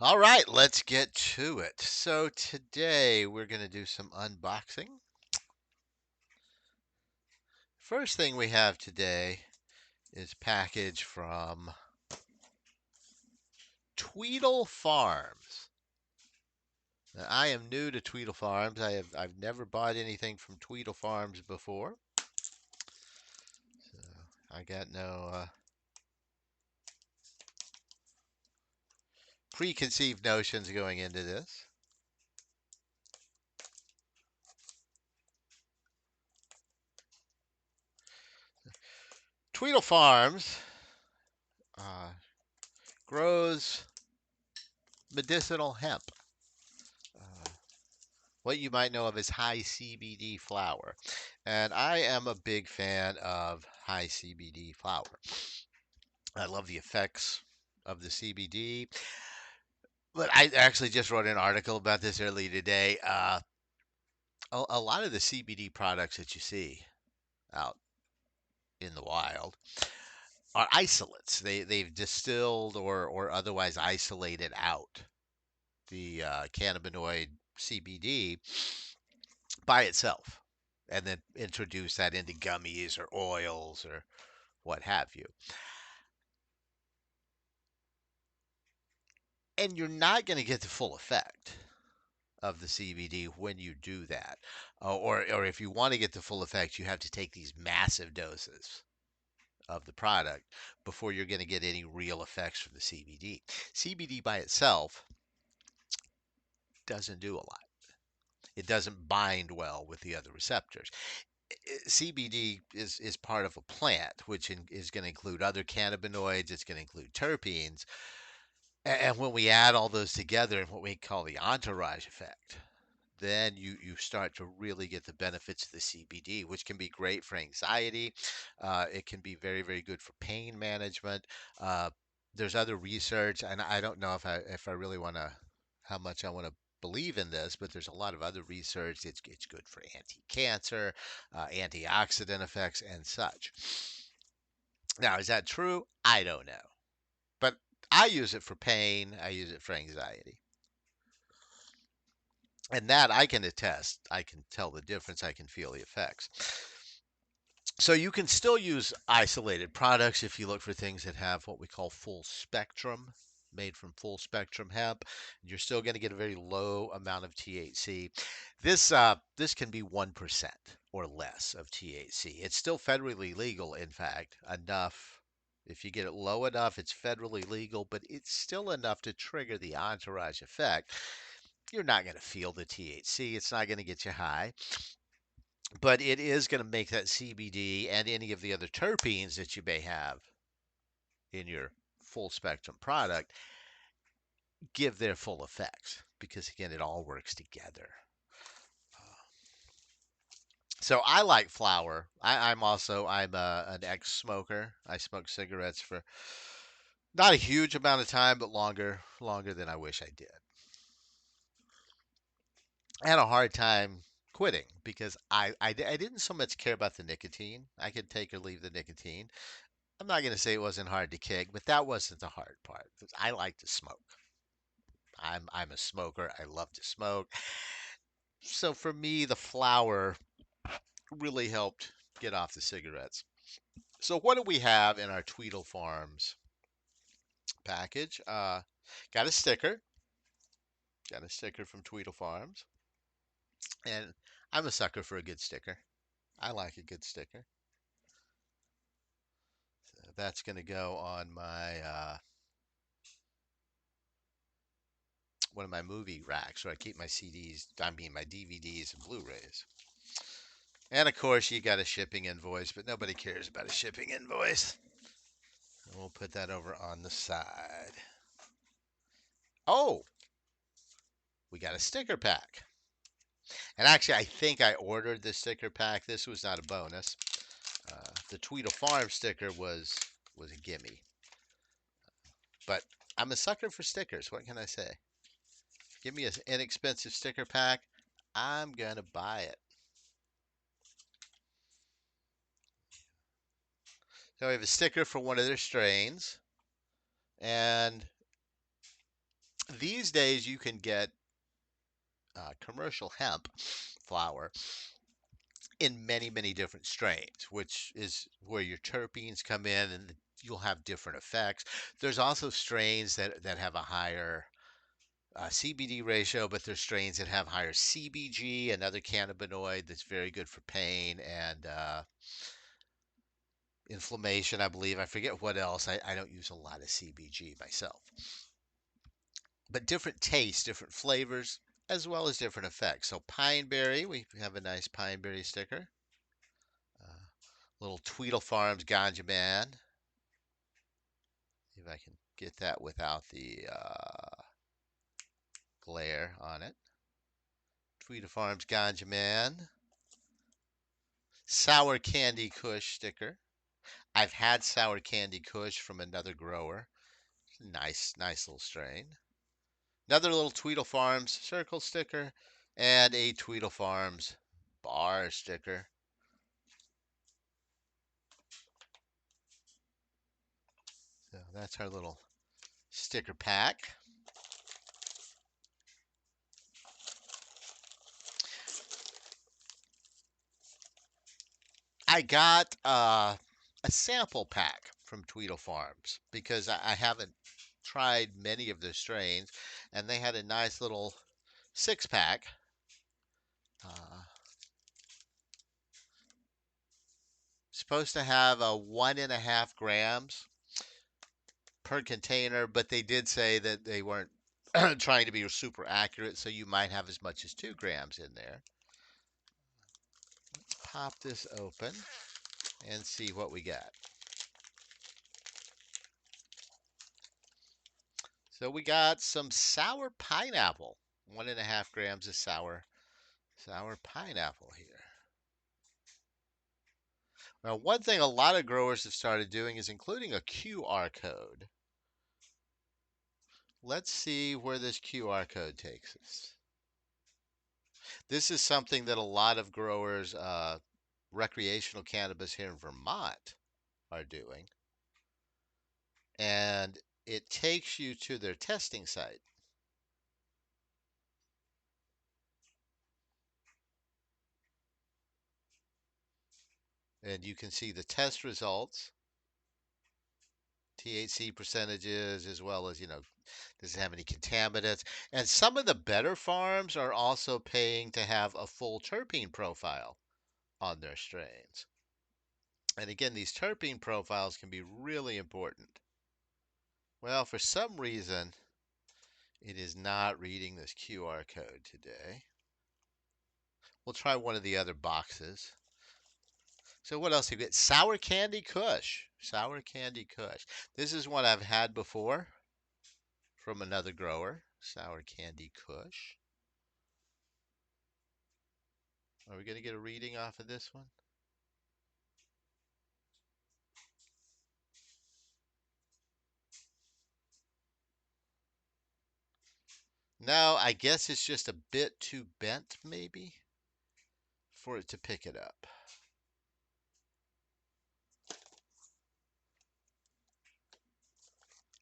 All right, let's get to it. So today we're going to do some unboxing. First thing we have today is package from Tweedle Farms. Now, I am new to Tweedle Farms. I've never bought anything from Tweedle Farms before. So I got no preconceived notions going into this. Tweedle Farms uh, grows medicinal hemp. Uh, what you might know of as high CBD flower. And I am a big fan of high CBD flower. I love the effects of the CBD. But I actually just wrote an article about this earlier today. A lot of the CBD products that you see out in the wild are isolates. They've distilled or otherwise isolated out the cannabinoid CBD by itself and then introduce that into gummies or oils or what have you. And you're not going to get the full effect of the CBD when you do that. Or if you want to get the full effect, you have to take these massive doses of the product before you're going to get any real effects from the CBD. CBD by itself doesn't do a lot. It doesn't bind well with the other receptors. CBD is part of a plant, which is going to include other cannabinoids. It's going to include terpenes. And when we add all those together in what we call the entourage effect, then you start to really get the benefits of the CBD, which can be great for anxiety. It can be very, very good for pain management. Uh, there's other research, and I don't know if I really want to how much I want to believe in this, but there's a lot of other research. It's good for anti-cancer, antioxidant effects, and such. Now, is that true? I don't know, but I use it for pain. I use it for anxiety. And that I can attest. I can tell the difference. I can feel the effects. So you can still use isolated products if you look for things that have what we call full spectrum, made from full spectrum hemp. You're still going to get a very low amount of THC. This can be 1% or less of THC. It's still federally legal, in fact, enough. If you get it low enough, it's federally legal, but it's still enough to trigger the entourage effect. You're not going to feel the THC. It's not going to get you high, but it is going to make that CBD and any of the other terpenes that you may have in your full spectrum product give their full effects because, again, it all works together. So I like flower. I'm an ex-smoker. I smoked cigarettes for not a huge amount of time, but longer than I wish I did. I had a hard time quitting because I didn't so much care about the nicotine. I could take or leave the nicotine. I'm not going to say it wasn't hard to kick, but that wasn't the hard part. I like to smoke. I'm a smoker. I love to smoke. So for me, the flower really helped get off the cigarettes. So what do we have in our Tweedle Farms package? Got a sticker. Got a sticker from Tweedle Farms, and I'm a sucker for a good sticker. I like a good sticker. So that's going to go on my one of my movie racks where I keep my CDs, I mean my DVDs and Blu-rays. And of course, you got a shipping invoice, but nobody cares about a shipping invoice. And we'll put that over on the side. Oh, we got a sticker pack. And actually, I think I ordered the sticker pack. This was not a bonus. The Tweedle Farm sticker was a gimme. But I'm a sucker for stickers. What can I say? Give me an inexpensive sticker pack. I'm going to buy it. So we have a sticker for one of their strains. And these days you can get commercial hemp flower in many, many different strains, which is where your terpenes come in and you'll have different effects. There's also strains that have a higher CBD ratio, but there's strains that have higher CBG, another cannabinoid that's very good for pain and inflammation, I believe. I forget what else. I don't use a lot of CBG myself. But different tastes, different flavors, as well as different effects. So pine berry, we have a nice pine berry sticker. Uh, Little Tweedle Farms Ganja Man. See if I can get that without the glare on it. Tweedle Farms Ganja Man. Sour Candy Kush sticker. I've had Sour Candy Kush from another grower. Nice, nice little strain. Another little Tweedle Farms circle sticker and a Tweedle Farms bar sticker. So that's our little sticker pack. I got a sample pack from Tweedle Farms because I haven't tried many of their strains, and they had a nice little 6 pack. Uh, Supposed to have a 1.5 grams per container, but they did say that they weren't trying to be super accurate, so you might have as much as 2 grams in there. Let's pop this open and see what we got. So we got some sour pineapple, 1.5 grams of sour pineapple here. Now, one thing a lot of growers have started doing is including a QR code. Let's see where this QR code takes us. This is something that a lot of growers, recreational cannabis here in Vermont, are doing. And it takes you to their testing site. And you can see the test results, THC percentages, as well as, does it have any contaminants? And some of the better farms are also paying to have a full terpene profile on their strains. And again, these terpene profiles can be really important. Well, for some reason, it is not reading this QR code today. We'll try one of the other boxes. So what else have you got? Sour Candy Kush. Sour Candy Kush. This is one I've had before from another grower. Sour Candy Kush. Are we going to get a reading off of this one? No, I guess it's just a bit too bent, maybe, for it to pick it up.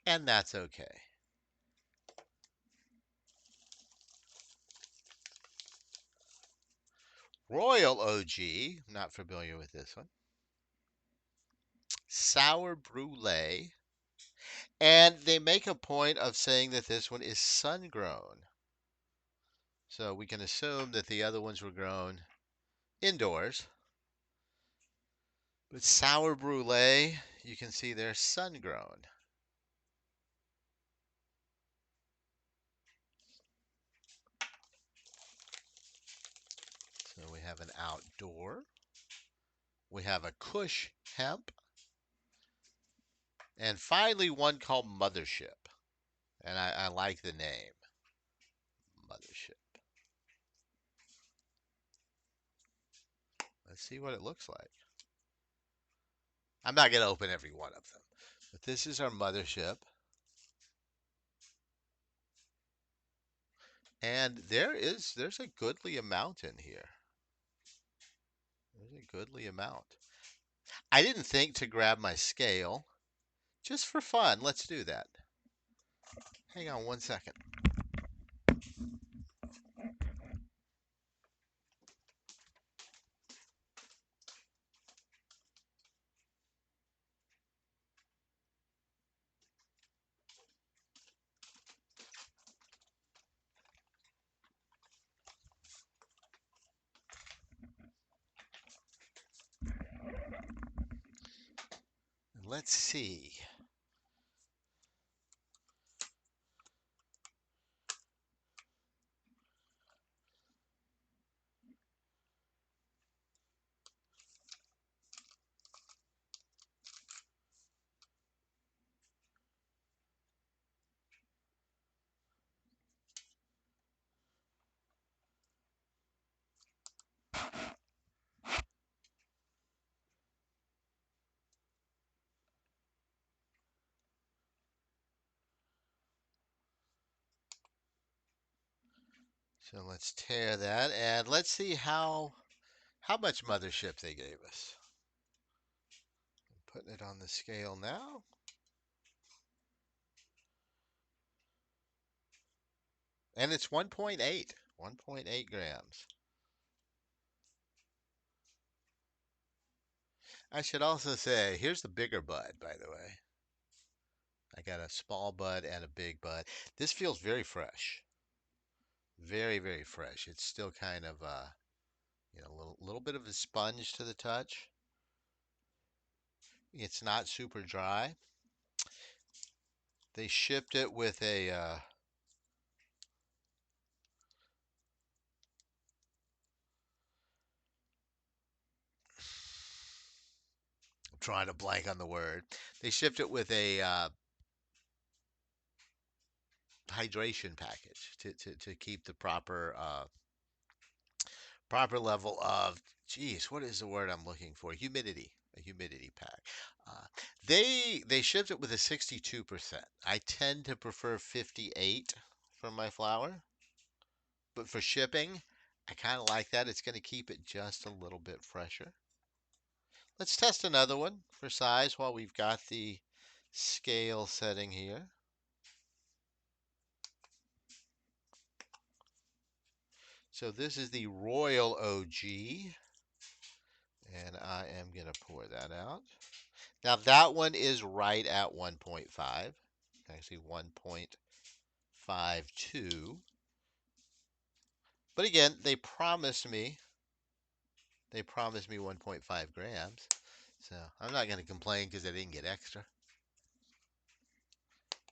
And that's okay. Royal OG, not familiar with this one. Sour Brulee. And they make a point of saying that this one is sun grown. So we can assume that the other ones were grown indoors. But Sour Brulee, you can see they're sun grown. So we have an outdoor. We have a Kush Hemp. And finally, one called Mothership. And I like the name. Mothership. Let's see what it looks like. I'm not going to open every one of them. But this is our Mothership. And there's a goodly amount in here. There's a goodly amount. I didn't think to grab my scale. Just for fun, let's do that. Hang on one second. Let's see. So let's tear that and let's see how much mothership they gave us. I'm putting it on the scale now. And it's 1.8. 1.8 grams. I should also say, here's the bigger bud, by the way. I got a small bud and a big bud. This feels very fresh. Very, very fresh. It's still kind of a little bit of a sponge to the touch. It's not super dry. They shipped it with a I'm trying to blank on the word. They shipped it with a hydration package to keep the proper level of, geez, what is the word I'm looking for? Humidity, a humidity pack. Uh, they shipped it with a 62%. I tend to prefer 58 for my flour, but for shipping, I kind of like that. It's going to keep it just a little bit fresher. Let's test another one for size while we've got the scale setting here. So this is the Royal OG, and I am going to pour that out. Now that one is right at 1.5, actually 1.52. But again, they promised me 1.5 grams. So I'm not going to complain because I didn't get extra.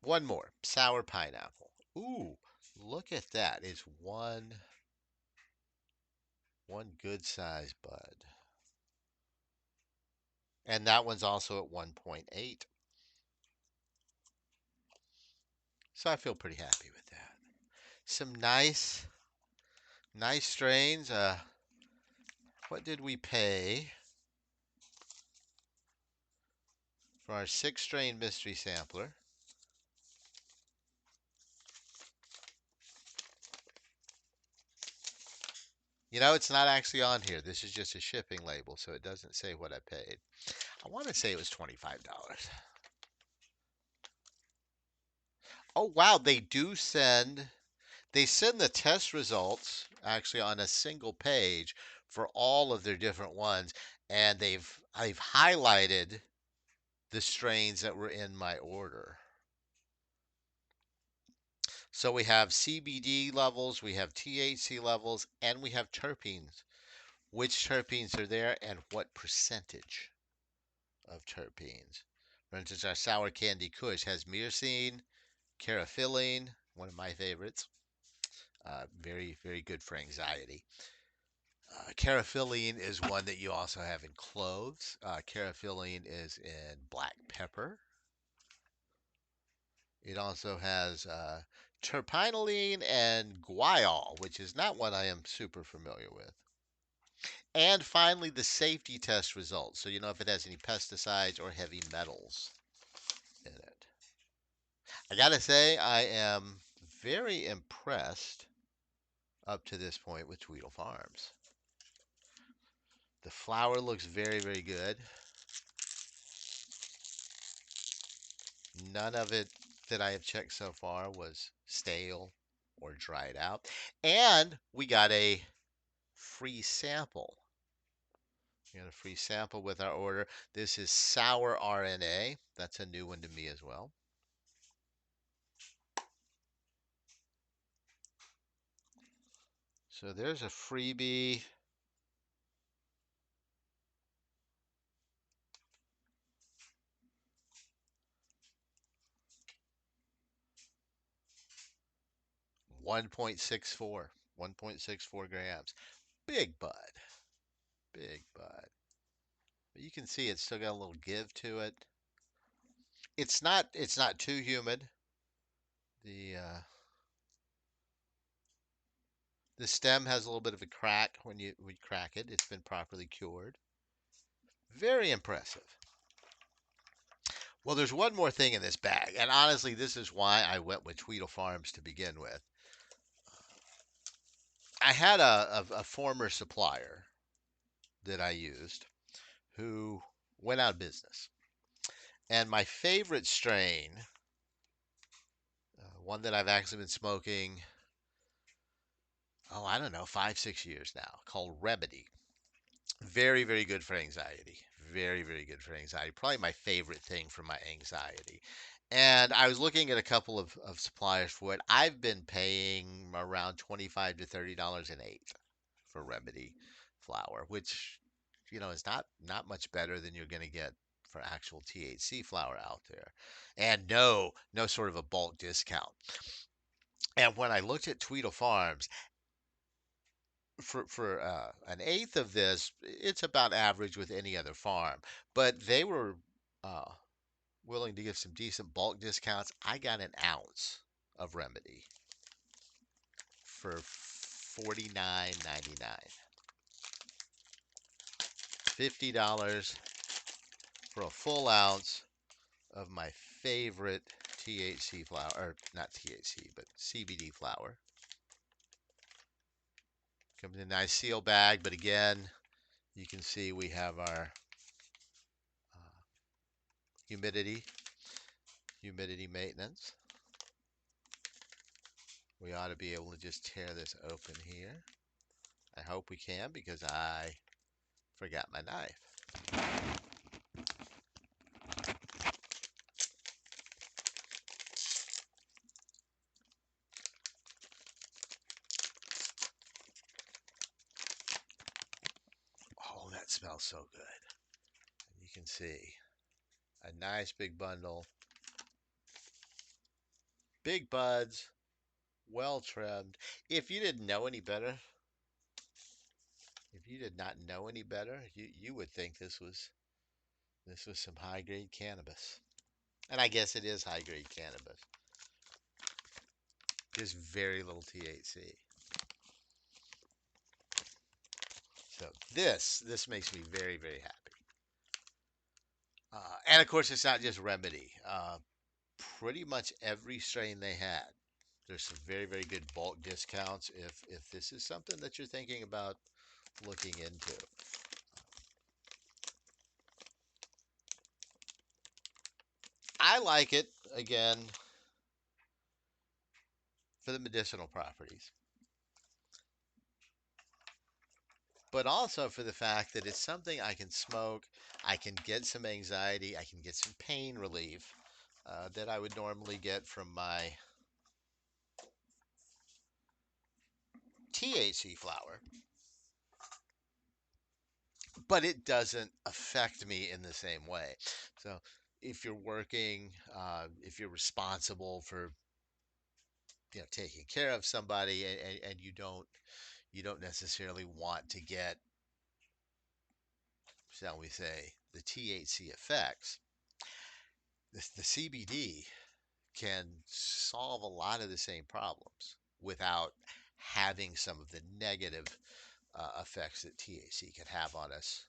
One more, sour pineapple. Ooh, look at that. It's one good size bud. And that one's also at 1.8. So I feel pretty happy with that. Some nice strains. What did we pay for our 6 strain mystery sampler? You know, it's not actually on here. This is just a shipping label, so it doesn't say what I paid. I want to say it was $25. Oh wow, they send the test results actually on a single page for all of their different ones, and I've highlighted the strains that were in my order. So we have CBD levels, we have THC levels, and we have terpenes. Which terpenes are there and what percentage of terpenes? For instance, our sour candy kush has myrcene, caraphyllene, one of my favorites. Very, very good for anxiety. Caraphyllene is one that you also have in cloves. Caraphyllene is in black pepper. It also has terpinolene and guaiol, which is not one I am super familiar with. And finally, the safety test results. So you know if it has any pesticides or heavy metals in it. I gotta say, I am very impressed up to this point with Tweedle Farms. The flour looks very, very good. None of it that I have checked so far was stale or dry it out. And we got a free sample. We got a free sample with our order. This is sour RNA. That's a new one to me as well. So there's a freebie. One point 1.64 grams. Big bud. Big bud. But you can see it's still got a little give to it. It's not too humid. The stem has a little bit of a crack when you crack it. It's been properly cured. Very impressive. Well, there's one more thing in this bag, and honestly, this is why I went with Tweedle Farms to begin with. I had a former supplier that I used who went out of business. And my favorite strain, one that I've actually been smoking, oh, I don't know, 5, 6 years now, called Remedy. Very, very good for anxiety. Very, very good for anxiety. Probably my favorite thing for my anxiety. And I was looking at a couple of suppliers for it. I've been paying around $25 to $30 an eighth for Remedy flower, which is not much better than you're going to get for actual THC flower out there, and no sort of a bulk discount. And when I looked at Tweedle Farms for an eighth of this, it's about average with any other farm, but they were uh, willing to give some decent bulk discounts. I got an ounce of Remedy for $49.99. $50 for a full ounce of my favorite THC flower, or not THC, but CBD flower. Comes in a nice seal bag, but again, you can see we have our humidity maintenance. We ought to be able to just tear this open here. I hope we can because I forgot my knife. Oh, that smells so good. And you can see a nice big bundle. Big buds, well trimmed. If you didn't know any better, if you did not know any better, you would think this was some high grade cannabis. And I guess it is high grade cannabis. There's very little THC. So this makes me very, very happy. And of course, it's not just Remedy. Pretty much every strain they had. There's some very, very good bulk discounts if this is something that you're thinking about looking into. I like it, again, for the medicinal properties, but also for the fact that it's something I can smoke. I can get some anxiety. I can get some pain relief that I would normally get from my THC flower, but it doesn't affect me in the same way. So if you're working, if you're responsible for taking care of somebody, and you don't necessarily want to get, shall we say, the THC effects, the CBD can solve a lot of the same problems without having some of the negative effects that THC can have on us,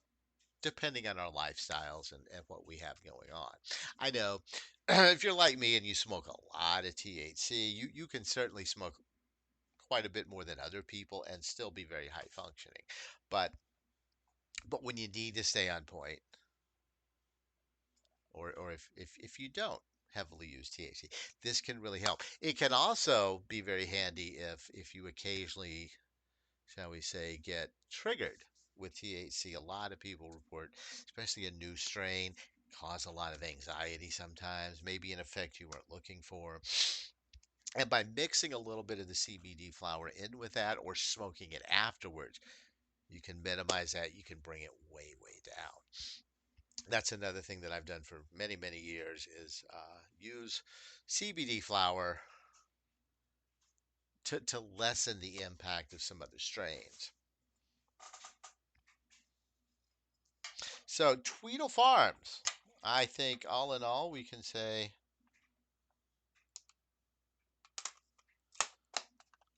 depending on our lifestyles and what we have going on. I know if you're like me and you smoke a lot of THC, you can certainly smoke quite a bit more than other people and still be very high functioning. But when you need to stay on point, or if you don't heavily use THC. This can really help. It can also be very handy if you occasionally, shall we say, get triggered with THC. A lot of people report, especially a new strain, cause a lot of anxiety sometimes, maybe an effect you weren't looking for. And by mixing a little bit of the CBD flower in with that or smoking it afterwards, you can minimize that. You can bring it way, way down. That's another thing that I've done for many, many years is use CBD flower to lessen the impact of some other strains. So Tweedle Farms, I think all in all, we can say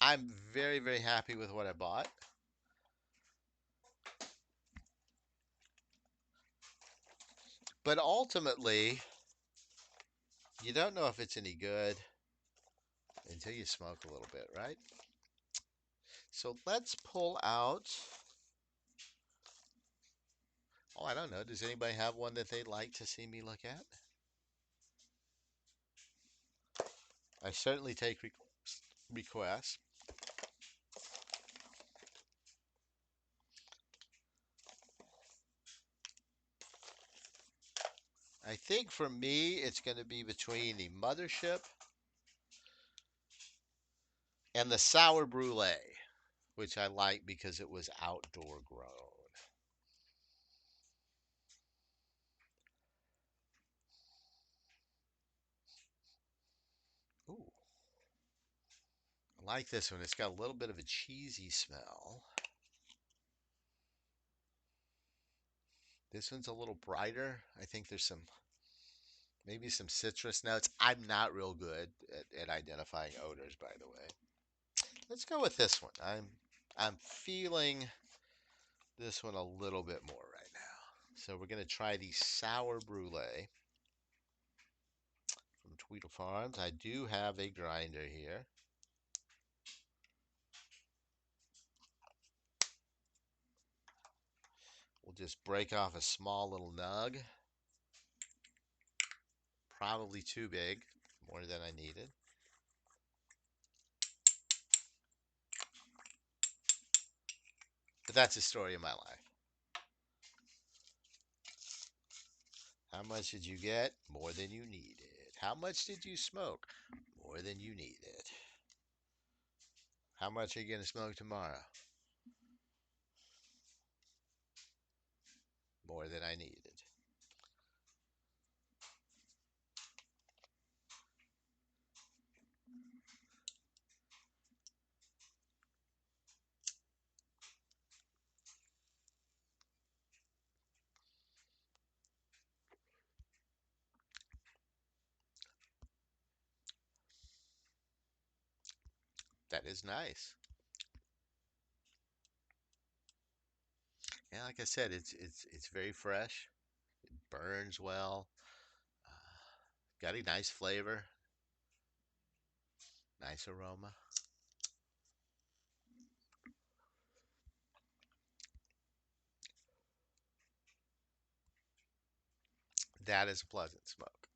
I'm very, very happy with what I bought. But ultimately, you don't know if it's any good until you smoke a little bit, right? So let's pull out. Oh, I don't know. Does anybody have one that they'd like to see me look at? I certainly take requests. I think for me, it's going to be between the Mothership and the Sour Brulee, which I like because it was outdoor grown. Ooh, I like this one. It's got a little bit of a cheesy smell. This one's a little brighter. I think there's maybe some citrus notes. I'm not real good at identifying odors, by the way. Let's go with this one. I'm feeling this one a little bit more right now. So we're going to try the Sour Brulee from Tweedle Farms. I do have a grinder here. We'll just break off a small little nug. Probably too big, more than I needed. But that's the story of my life. How much did you get? More than you needed. How much did you smoke? More than you needed. How much are you going to smoke tomorrow? More than I needed. That is nice. Yeah, like I said, it's very fresh. It burns well. Got a nice flavor, nice aroma. That is a pleasant smoke.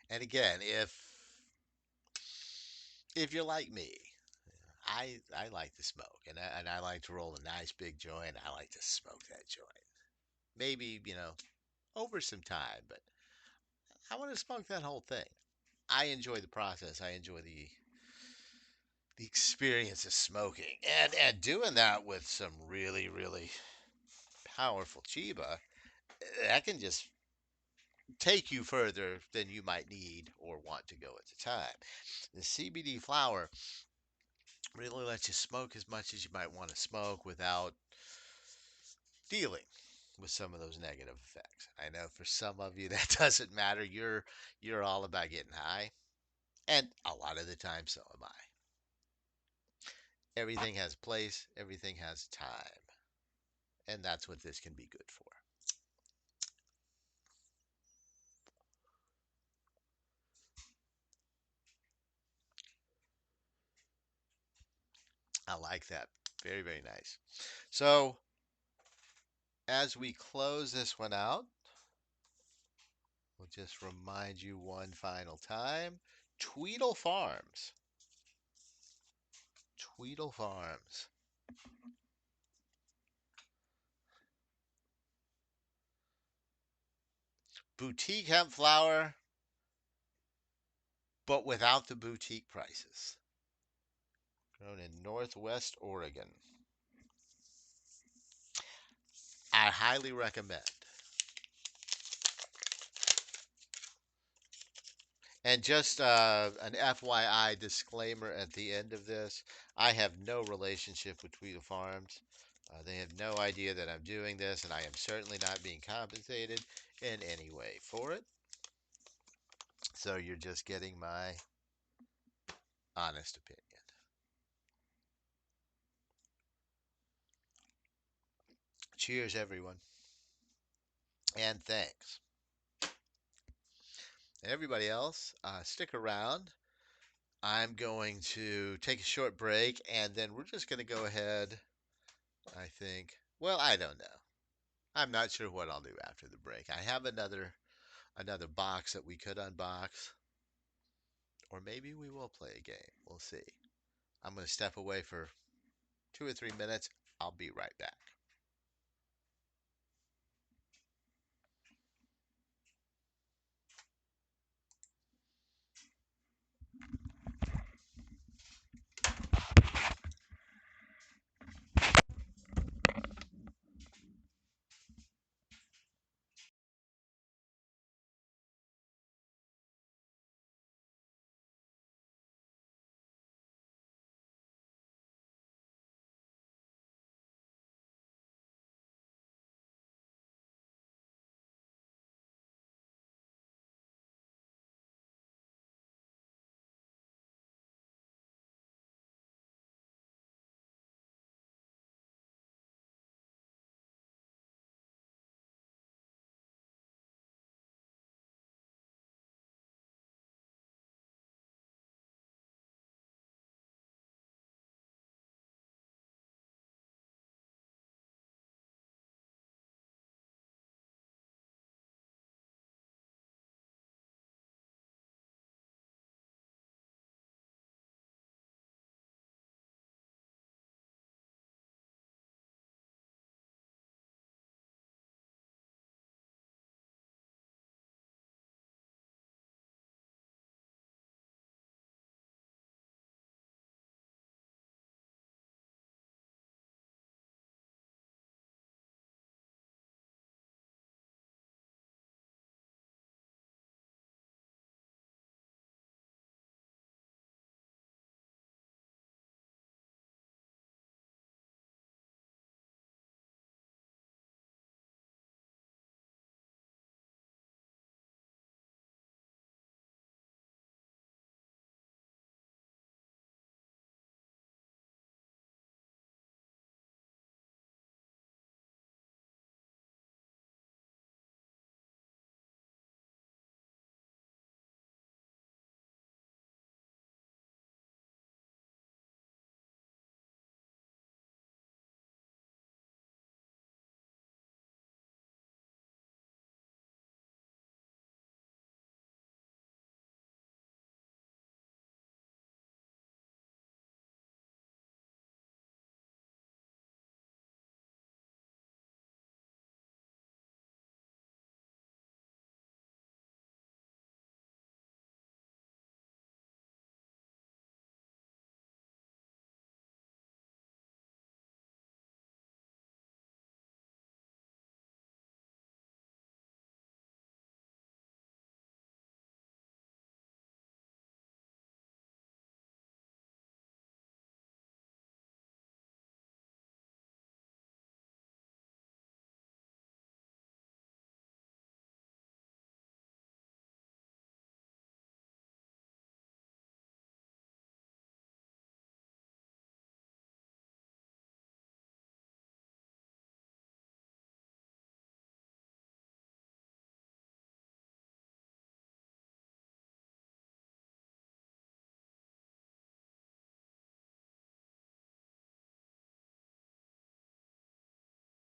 And again, if you're like me, I like to smoke, and I like to roll a nice big joint. I like to smoke that joint. Maybe over some time, but I want to smoke that whole thing. I enjoy the process. I enjoy the experience of smoking, and doing that with some really really powerful chiba. That can just take you further than you might need or want to go at the time. The CBD flower really lets you smoke as much as you might want to smoke without dealing with some of those negative effects. I know for some of you that doesn't matter. You're all about getting high, and a lot of the time so am I. Everything has place, everything has time, and that's what this can be good for. I like that. Very, very nice. So as we close this one out, we'll just remind you one final time. Tweedle Farms. Tweedle Farms. Boutique hemp flower, but without the boutique prices. Grown in Northwest Oregon. I highly recommend. And just an FYI disclaimer at the end of this, I have no relationship with Tweedle Farms. They have no idea that I'm doing this, and I am certainly not being compensated in any way for it. So you're just getting my honest opinion. Cheers, everyone, and thanks. And everybody else, stick around. I'm going to take a short break, and then we're just going to go ahead, I think. Well, I don't know. I'm not sure what I'll do after the break. I have another box that we could unbox, or maybe we will play a game. We'll see. I'm going to step away for 2 or 3 minutes. I'll be right back.